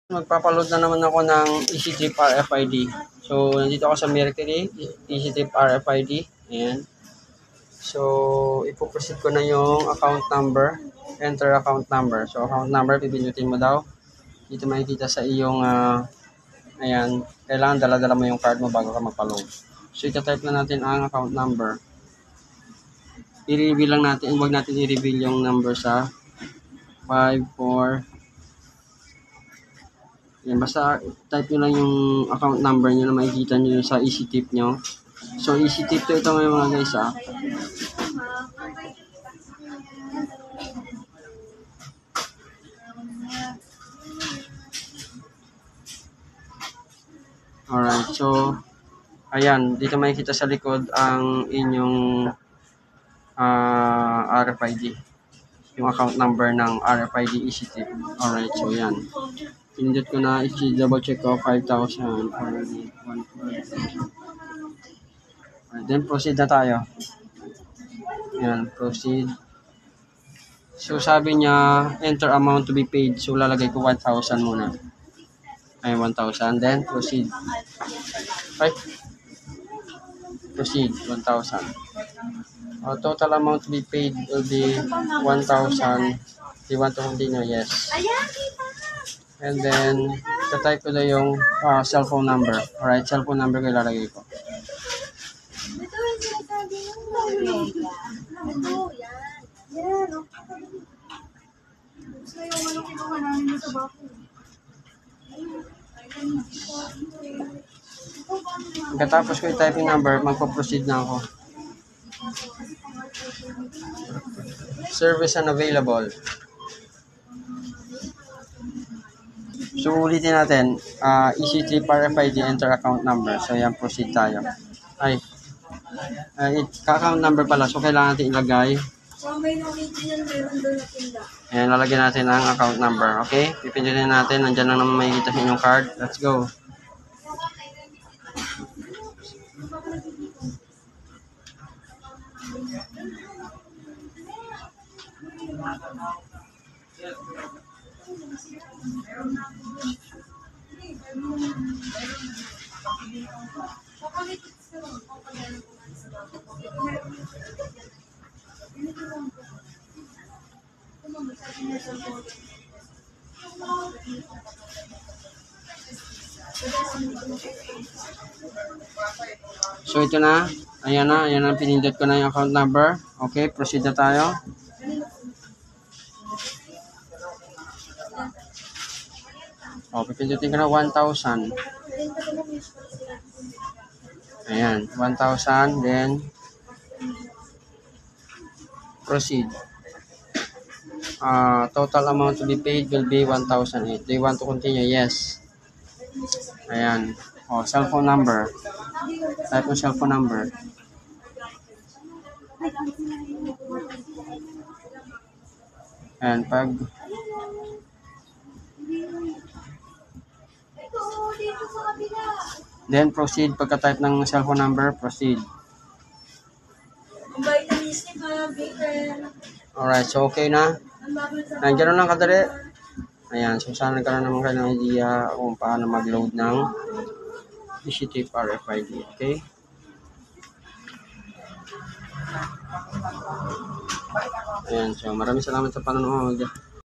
Magpapaload na naman ako ng EasyTrip RFID. So, nandito ako sa Mercury, EasyTrip RFID. Ayan. So, ipoproceed ko na yung account number. Enter account number. So, account number, pipindutin mo daw. Dito makikita sa iyong, ayan, kailangan dala-dala mo yung card mo bago ka magpa-load. So, itatype na natin ang account number. I-reveal lang natin, huwag natin i-reveal yung number sa 54. Yan, basta type nyo lang yung account number nyo na makikita nyo sa EasyTip nyo. So, EasyTip to ito ngayon mga guys Alright, so, ayan, dito makikita sa likod ang inyong RFID. Yung account number ng RFID EasyTip. Alright, so yan. Pinindot ko na, i-double check ko, 5,000. Then, proceed na tayo. Yan, proceed. So, sabi niya, enter amount to be paid. So, lalagay ko 1,000 muna. Ay, 1,000. Then, proceed. Right? Proceed, 1,000. Total amount to be paid will be 1,000. Do you want to continue? Yes. And then, type ko na yung cellphone number. Alright, cellphone number ko ilalagay ko. Pagkatapos ko i-type yung number, magpo-proceed na ako. Service unavailable. So, ulitin natin. EasyTrip RFID, enter account number. So, yan, proceed tayo. Ay, account number pala. So, kailangan natin ilagay. Ayan, lalagyan natin ang account number. Okay? Pipindutin natin. Nandyan lang naman makikita sa inyong card. Let's go. So, ito na. Ayan na, pinindot ko na yung account number. Okay, proceed na tayo. Pipindutin ko na 1,000. Ayan, 1,000. Then, proceed. Total amount to be paid will be 1,008. Do you want to continue? Yes. Ayan. Cellphone number. Type mo cellphone number. And pag then proceed, pagka-type ng cellphone number, proceed. Alright, so okay na. Nandiyan lang kadali. Ayan, so sana nagkaroon naman kayo ng idea kung paano mag-load ng EasyTrip RFID. Okay? Ayan, so maraming salamat sa panonood.